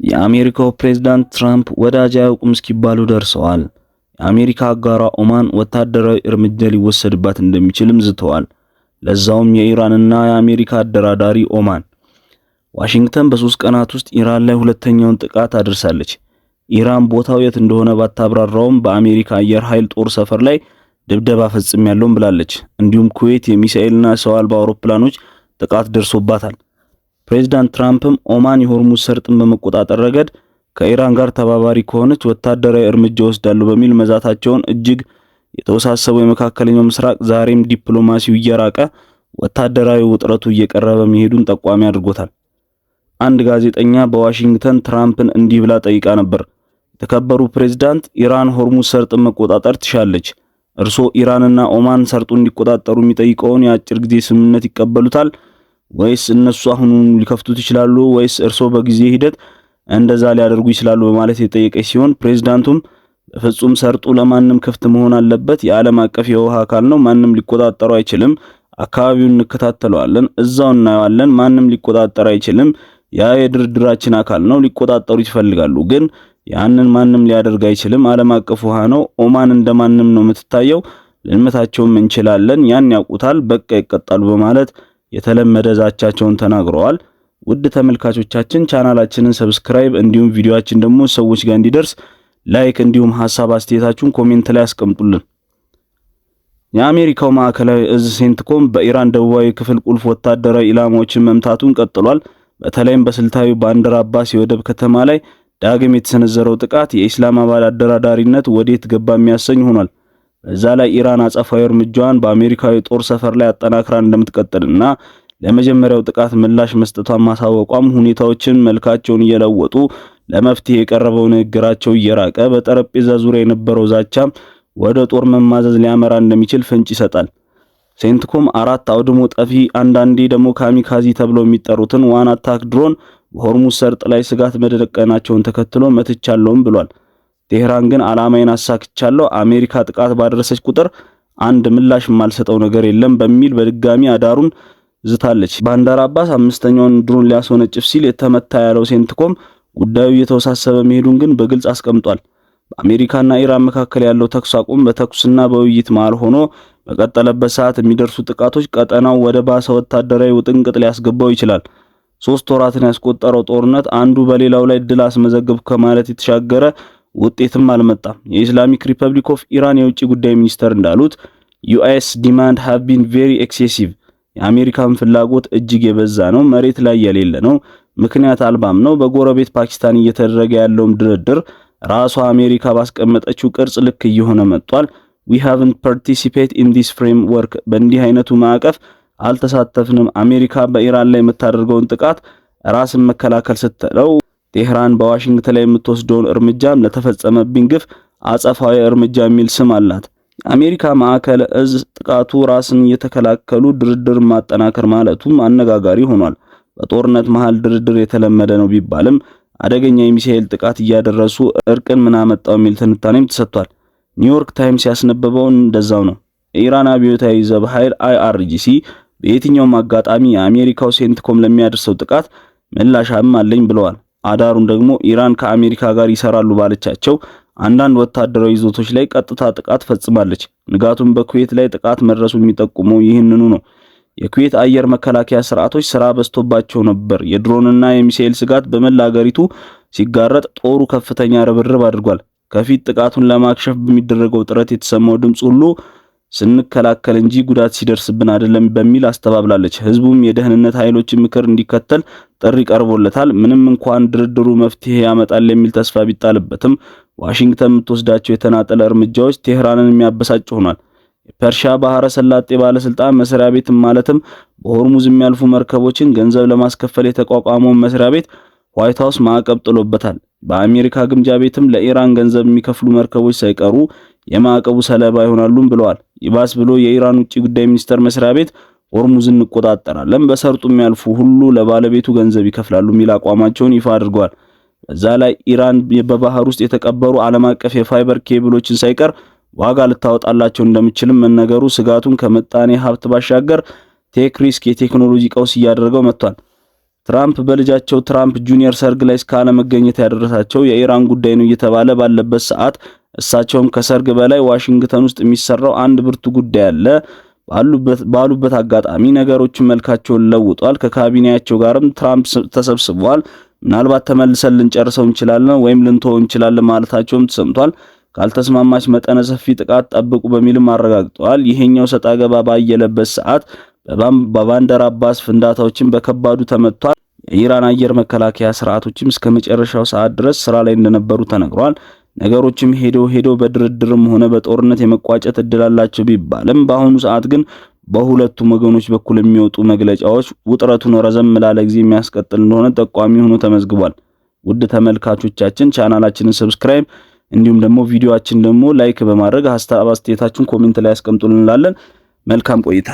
የአሜሪካው ፕሬዝዳንት ትራምፕ ወዳጅ አያውቁም እስኪባሉ ደርሰዋል። የአሜሪካ አጋሯ ኦማን ወታደራዊ እርምጃ ሊወሰድባት እንደሚችልም ዝተዋል። ለዛውም የኢራንና የአሜሪካ አደራዳሪ ኦማን። ዋሽንግተን በ3 ቀናት ውስጥ ኢራን ላይ ሁለተኛውን ጥቃት አድርሳለች። ኢራን ቦታው የት እንደሆነ ባታብራራውም በአሜሪካ አየር ኃይል ጦር ሰፈር ላይ ድብደባ ፈጽሜያለሁም ብላለች። እንዲሁም ኩዌት የሚሳኤልና ሰው አልባ አውሮፕላኖች ጥቃት ደርሶባታል። ፕሬዝዳንት ትራምፕም ኦማን የሆርሙዝ ሰርጥን በመቆጣጠር ረገድ ከኢራን ጋር ተባባሪ ከሆነች ወታደራዊ እርምጃ ወስዳሉ በሚል መዛታቸውን እጅግ የተወሳሰበው የመካከለኛው ምስራቅ ዛሬም ዲፕሎማሲው እየራቀ ወታደራዊ ውጥረቱ እየቀረበ መሄዱን ጠቋሚ አድርጎታል። አንድ ጋዜጠኛ በዋሽንግተን ትራምፕን እንዲህ ብላ ጠይቃ ነበር። የተከበሩ ፕሬዝዳንት፣ ኢራን ሆርሙዝ ሰርጥን መቆጣጠር ትሻለች። እርሶ ኢራንና ኦማን ሰርጡን እንዲቆጣጠሩ የሚጠይቀውን የአጭር ጊዜ ስምምነት ይቀበሉታል ወይስ እነሱ አሁኑን ሊከፍቱት ይችላሉ ወይስ እርሶ በጊዜ ሂደት እንደዛ ሊያደርጉ ይችላሉ በማለት የጠየቀች ሲሆን ፕሬዝዳንቱም በፍጹም ሰርጡ ለማንም ክፍት መሆን አለበት፣ የዓለም አቀፍ የውሃ አካል ነው፣ ማንም ሊቆጣጠሩ አይችልም፣ አካባቢውን እንከታተለዋለን፣ እዛው እናየዋለን፣ ማንም ሊቆጣጠር አይችልም፣ ያ የድርድራችን አካል ነው፣ ሊቆጣጠሩት ይፈልጋሉ፣ ግን ያንን ማንም ሊያደርግ አይችልም፣ ዓለም አቀፍ ውሃ ነው፣ ኦማን እንደማንም ነው የምትታየው፣ ልንመታቸውም እንችላለን፣ ያን ያውቁታል፣ በቃ ይቀጣሉ በማለት የተለመደ ዛቻቸውን ተናግረዋል። ውድ ተመልካቾቻችን ቻናላችንን ሰብስክራይብ እንዲሁም ቪዲዮአችን ደግሞ ሰዎች ጋር እንዲደርስ ላይክ እንዲሁም ሐሳብ አስተያየታችሁን ኮሜንት ላይ አስቀምጡልን። የአሜሪካው ማዕከላዊ እዝ ሴንትኮም በኢራን ደቡባዊ ክፍል ቁልፍ ወታደራዊ ኢላማዎችን መምታቱን ቀጥሏል። በተለይም በስልታዊ ባንደር አባስ የወደብ ከተማ ላይ ዳግም የተሰነዘረው ጥቃት የኢስላማባድ አደራዳሪነት ወዴት ገባ የሚያሰኝ ሆኗል። በዛ ላይ ኢራን አጸፋዊ እርምጃዋን በአሜሪካዊ ጦር ሰፈር ላይ አጠናክራ እንደምትቀጥልና ለመጀመሪያው ጥቃት ምላሽ መስጠቷን ማሳወቋም ሁኔታዎችን መልካቸውን እየለወጡ ለመፍትሄ የቀረበው ንግግራቸው እየራቀ በጠረጴዛ ዙሪያ የነበረው ዛቻም ወደ ጦር መማዘዝ ሊያመራ እንደሚችል ፍንጭ ይሰጣል። ሴንትኮም 4 አውድሞ ጠፊ አንዳንዴ ደግሞ ካሚካዚ ተብለው የሚጠሩትን ዋን አታክ ድሮን በሆርሙዝ ሰርጥ ላይ ስጋት መደቀናቸውን ተከትሎ መትቻለሁም ብሏል። ቴህራን ግን ዓላማዬን አሳክቻለሁ፣ አሜሪካ ጥቃት ባደረሰች ቁጥር አንድ ምላሽ የማልሰጠው ነገር የለም በሚል በድጋሚ አዳሩን ዝታለች። ባንዳር አባስ 5ኛውን ድሮን ሊያስወነጭፍ ሲል የተመታ ያለው ሴንትኮም ጉዳዩ እየተወሳሰበ መሄዱን ግን በግልጽ አስቀምጧል። በአሜሪካና ኢራን መካከል ያለው ተኩስ አቁም በተኩስና በውይይት መሃል ሆኖ በቀጠለበት ሰዓት የሚደርሱ ጥቃቶች ቀጠናው ወደ ባሰ ወታደራዊ ውጥንቅጥ ሊያስገባው ይችላል። 3 ወራትን ያስቆጠረው ጦርነት አንዱ በሌላው ላይ ድል አስመዘገብኩ ከማለት የተሻገረ ውጤትም አልመጣም። የኢስላሚክ ሪፐብሊክ ኦፍ ኢራን የውጭ ጉዳይ ሚኒስተር እንዳሉት US ዲማንድ have been very excessive፣ የአሜሪካን ፍላጎት እጅግ የበዛ ነው፣ መሬት ላይ የሌለ ነው፣ ምክንያት አልባም ነው። በጎረቤት ፓኪስታን እየተደረገ ያለውም ድርድር ራሷ አሜሪካ ባስቀመጠችው ቅርጽ ልክ እየሆነ መጥቷል። we haven't participated in this framework፣ በእንዲህ አይነቱ ማዕቀፍ አልተሳተፍንም። አሜሪካ በኢራን ላይ የምታደርገውን ጥቃት ራስን መከላከል ስትለው ቴህራን በዋሽንግተን ላይ የምትወስደውን እርምጃም ለተፈጸመብኝ ግፍ አጸፋዊ እርምጃ የሚል ስም አላት። አሜሪካ ማዕከል እዝ ጥቃቱ ራስን እየተከላከሉ ድርድር ማጠናከር ማለቱም አነጋጋሪ ሆኗል። በጦርነት መሃል ድርድር የተለመደ ነው ቢባልም አደገኛ የሚሳኤል ጥቃት እያደረሱ እርቅን ምን አመጣው የሚል ትንታኔም ተሰጥቷል። ኒውዮርክ ታይምስ ያስነበበው እንደዛው ነው። የኢራን አብዮታዊ ዘብ ኃይል IRGC በየትኛውም አጋጣሚ የአሜሪካው ሴንትኮም ለሚያደርሰው ጥቃት ምላሽም አለኝ ብለዋል። አዳሩን ደግሞ ኢራን ከአሜሪካ ጋር ይሰራሉ ባለቻቸው አንዳንድ ወታደራዊ ይዞቶች ላይ ቀጥታ ጥቃት ፈጽማለች። ንጋቱን በኩዌት ላይ ጥቃት መድረሱ የሚጠቁመው ይህንኑ ነው። የኩዌት አየር መከላከያ ስርዓቶች ስራ በዝቶባቸው ነበር። የድሮንና የሚሳኤል ስጋት በመላ አገሪቱ ሲጋረጥ ጦሩ ከፍተኛ ርብርብ አድርጓል። ከፊት ጥቃቱን ለማክሸፍ በሚደረገው ጥረት የተሰማው ድምጽ ሁሉ ስንከላከል እንጂ ጉዳት ሲደርስብን አይደለም በሚል አስተባብላለች። ህዝቡም የደህንነት ኃይሎችን ምክር እንዲከተል ጥሪ ቀርቦለታል። ምንም እንኳን ድርድሩ መፍትሄ ያመጣል የሚል ተስፋ ቢጣልበትም ዋሽንግተን የምትወስዳቸው የተናጠለ እርምጃዎች ቴህራንን የሚያበሳጭ ሆኗል። የፐርሺያ ባህረ ሰላጤ ባለስልጣን መስሪያ ቤት ማለትም በሆርሙዝ የሚያልፉ መርከቦችን ገንዘብ ለማስከፈል የተቋቋመው መስሪያ ቤት ዋይት ሃውስ ማዕቀብ ጥሎበታል። በአሜሪካ ግምጃ ቤትም ለኢራን ገንዘብ የሚከፍሉ መርከቦች ሳይቀሩ የማዕቀቡ ሰለባ ይሆናሉም ብለዋል። ይባስ ብሎ የኢራን ውጭ ጉዳይ ሚኒስቴር መስሪያ ቤት ሆርሙዝን እንቆጣጠራለን፣ በሰርጡ የሚያልፉ ሁሉ ለባለቤቱ ገንዘብ ይከፍላሉ የሚል አቋማቸውን ይፋ አድርገዋል። በዛ ላይ ኢራን በባህር ውስጥ የተቀበሩ ዓለም አቀፍ የፋይበር ኬብሎችን ሳይቀር ዋጋ ልታወጣላቸው እንደምችልም መነገሩ ስጋቱን ከመጣኔ ሀብት ባሻገር ቴክ ሪስክ የቴክኖሎጂ ቀውስ እያደረገው መጥቷል። ትራምፕ በልጃቸው ትራምፕ ጁኒየር ሰርግ ላይ እስካለ መገኘት ያደረሳቸው የኢራን ጉዳይ ነው እየተባለ ባለበት ሰዓት እሳቸውም ከሰርግ በላይ ዋሽንግተን ውስጥ የሚሰራው አንድ ብርቱ ጉዳይ አለ ባሉበት አጋጣሚ ነገሮችን መልካቸውን ለውጧል። ከካቢኔያቸው ጋርም ትራምፕ ተሰብስበዋል። ምናልባት ተመልሰን ልንጨርሰው እንችላለን ወይም ልንተው እንችላለን ማለታቸውም ተሰምቷል። ካልተስማማች መጠነ ሰፊ ጥቃት ጠብቁ በሚልም አረጋግጠዋል። ይሄኛው ሰጣ ገባ ባየለበት ሰዓት በባንደር አባስ ፍንዳታዎችን በከባዱ ተመቷል። የኢራን አየር መከላከያ ስርዓቶችም እስከ መጨረሻው ሰዓት ድረስ ስራ ላይ እንደነበሩ ተነግሯል። ነገሮችም ሄዶ በድርድርም ሆነ በጦርነት የመቋጨት እድል አላቸው ቢባልም በአሁኑ ሰዓት ግን በሁለቱም ወገኖች በኩል የሚወጡ መግለጫዎች ውጥረቱን ረዘም ላለ ጊዜ የሚያስቀጥል እንደሆነ ጠቋሚ ሆኖ ተመዝግቧል። ውድ ተመልካቾቻችን ቻናላችንን ሰብስክራይብ እንዲሁም ደግሞ ቪዲዮአችን ደግሞ ላይክ በማድረግ ሀሳብ አስተያየታችሁን ኮሜንት ላይ አስቀምጡልን እንላለን። መልካም ቆይታ